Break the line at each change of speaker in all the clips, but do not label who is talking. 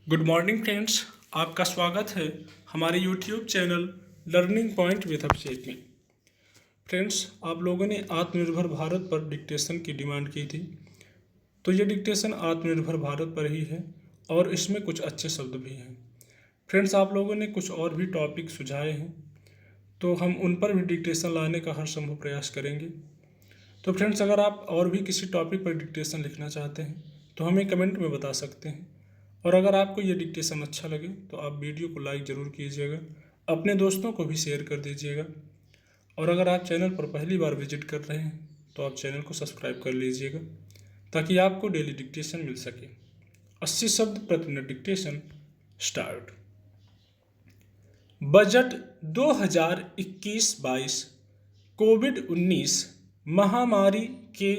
Good morning friends, आपका स्वागत है हमारे YouTube channel learning point with Abhishek में। फ्रेंड्स, आप लोगों ने आत्मनिर्भर भारत पर डिक्टेशन की डिमांड की थी, तो ये डिक्टेशन आत्मनिर्भर भारत पर ही है और इसमें कुछ अच्छे शब्द भी हैं। फ्रेंड्स, आप लोगों ने कुछ और भी टॉपिक सुझाए हैं, तो हम उन पर भी डिक्टेशन लाने का हर संभव प्रयास करेंगे। तो फ्रेंड्स, अगर आप और भी किसी टॉपिक पर डिक्टेशन लिखना चाहते हैं तो हमें कमेंट में बता सकते हैं। और अगर आपको ये डिक्टेशन अच्छा लगे तो आप वीडियो को लाइक ज़रूर कीजिएगा, अपने दोस्तों को भी शेयर कर दीजिएगा। और अगर आप चैनल पर पहली बार विजिट कर रहे हैं तो आप चैनल को सब्सक्राइब कर लीजिएगा ताकि आपको डेली डिक्टेशन मिल सके। 80 शब्द प्रति मिनट डिक्टेशन स्टार्ट। बजट 2021-22 कोविड-19 महामारी के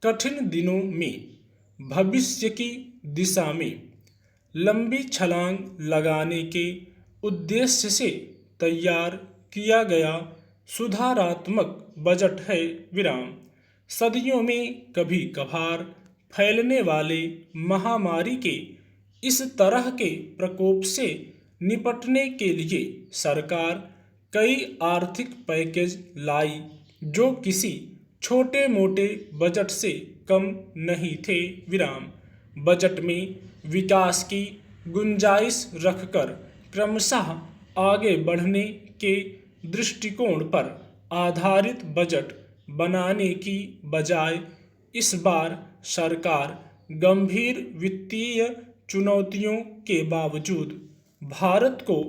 कठिन दिनों में भविष्य की दिशा में लंबी छलांग लगाने के उद्देश्य से तैयार किया गया सुधारात्मक बजट है। सदियों में कभी कभार फैलने वाले महामारी के इस तरह के प्रकोप से निपटने के लिए सरकार कई आर्थिक पैकेज लाई जो किसी छोटे मोटे बजट से कम नहीं थे। बजट में विकास की गुंजाइश रखकर क्रमशः आगे बढ़ने के दृष्टिकोण पर आधारित बजट बनाने की बजाय इस बार सरकार गंभीर वित्तीय चुनौतियों के बावजूद भारत को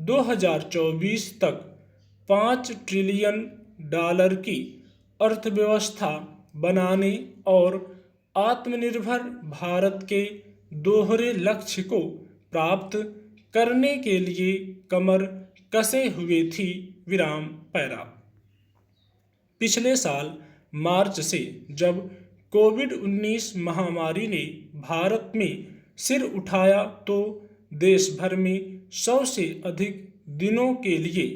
2024 तक $5 ट्रिलियन की अर्थव्यवस्था बनाने और आत्मनिर्भर भारत के दोहरे लक्ष्य को प्राप्त करने के लिए कमर कसे हुए थी। पैरा पिछले साल मार्च से जब कोविड-19 महामारी ने भारत में सिर उठाया तो देश भर में 100 से अधिक दिनों के लिए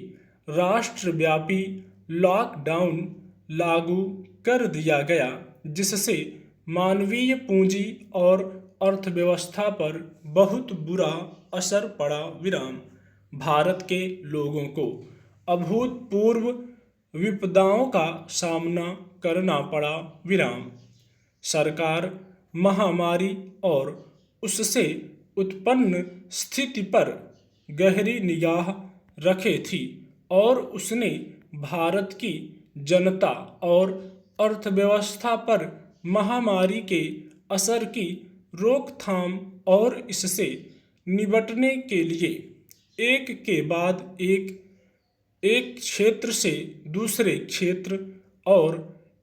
राष्ट्रव्यापी लॉकडाउन लागू कर दिया गया, जिससे मानवीय पूंजी और अर्थव्यवस्था पर बहुत बुरा असर पड़ा। भारत के लोगों को अभूतपूर्व विपदाओं का सामना करना पड़ा। सरकार महामारी और उससे उत्पन्न स्थिति पर गहरी निगाह रखे थी और उसने भारत की जनता और अर्थव्यवस्था पर महामारी के असर की रोकथाम और इससे निपटने के लिए एक के बाद एक क्षेत्र से दूसरे क्षेत्र और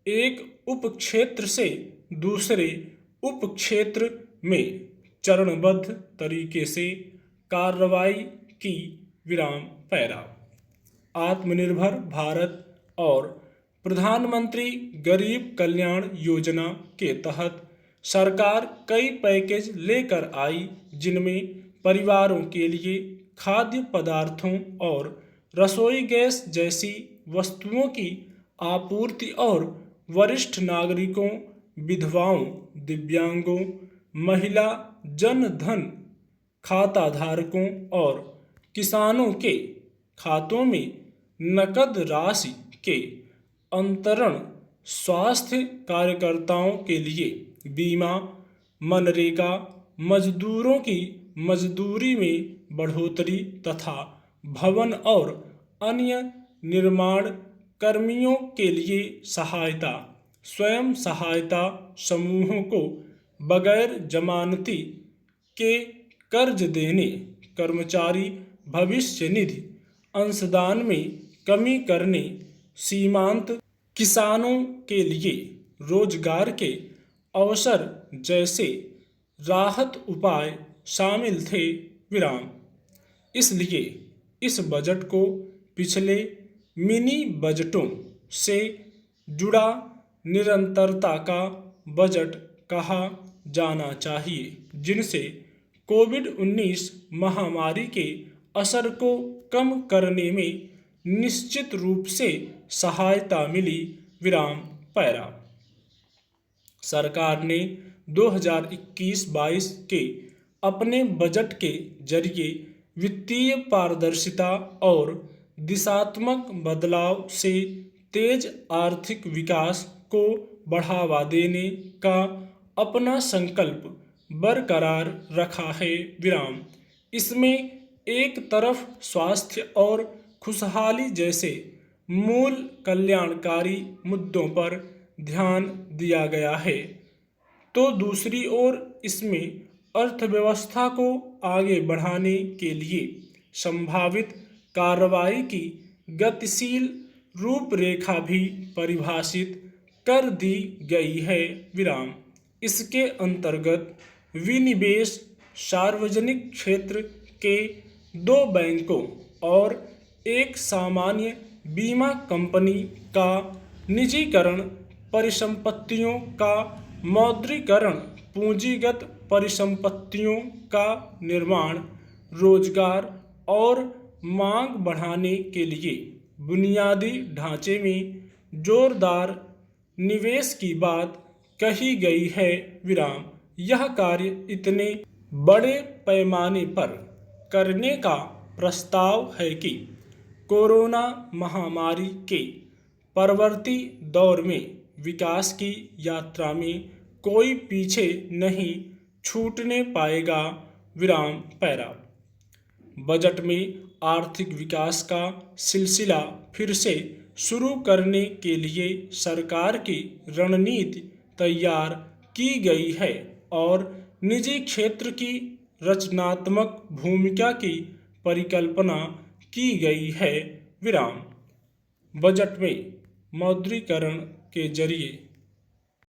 एक उपक्षेत्र से दूसरे उपक्षेत्र में चरणबद्ध तरीके से कार्रवाई की। पैरा आत्मनिर्भर भारत और प्रधानमंत्री गरीब कल्याण योजना के तहत सरकार कई पैकेज लेकर आई, जिनमें परिवारों के लिए खाद्य पदार्थों और रसोई गैस जैसी वस्तुओं की आपूर्ति और वरिष्ठ नागरिकों, विधवाओं, दिव्यांगों, महिला जन धन खाता धारकों और किसानों के खातों में नकद राशि के अंतरण, स्वास्थ्य कार्यकर्ताओं के लिए बीमा, मनरेगा मजदूरों की मजदूरी में बढ़ोतरी तथा भवन और अन्य निर्माण कर्मियों के लिए सहायता, स्वयं सहायता समूहों को बगैर जमानती के कर्ज देने, कर्मचारी भविष्य निधि अंशदान में कमी करने, सीमांत किसानों के लिए रोजगार के अवसर जैसे राहत उपाय शामिल थे। इसलिए इस बजट को पिछले मिनी बजटों से जुड़ा निरंतरता का बजट कहा जाना चाहिए, जिनसे कोविड-19 महामारी के असर को कम करने में निश्चित रूप से सहायता मिली। पैरा सरकार ने 2021-22 के अपने बजट के जरिए वित्तीय पारदर्शिता और दिशात्मक बदलाव से तेज आर्थिक विकास को बढ़ावा देने का अपना संकल्प बरकरार रखा है। विराम। इसमें एक तरफ स्वास्थ्य और खुशहाली जैसे मूल कल्याणकारी मुद्दों पर ध्यान दिया गया है, तो दूसरी ओर इसमें अर्थव्यवस्था को आगे बढ़ाने के लिए संभावित कार्रवाई की गतिशील रूपरेखा भी परिभाषित कर दी गई है। विराम। इसके अंतर्गत विनिवेश, सार्वजनिक क्षेत्र के 2 बैंकों और एक सामान्य बीमा कंपनी का निजीकरण, परिसंपत्तियों का मौद्रीकरण, पूंजीगत परिसंपत्तियों का निर्माण, रोजगार और मांग बढ़ाने के लिए बुनियादी ढांचे में जोरदार निवेश की बात कही गई है। विराम। यह कार्य इतने बड़े पैमाने पर करने का प्रस्ताव है कि कोरोना महामारी के परवर्ती दौर में विकास की यात्रा में कोई पीछे नहीं छूटने पाएगा। विराम। पैरा। बजट में आर्थिक विकास का सिलसिला फिर से शुरू करने के लिए सरकार की रणनीति तैयार की गई है और निजी क्षेत्र की रचनात्मक भूमिका की परिकल्पना की गई है। विराम। बजट में मौद्रीकरण के जरिए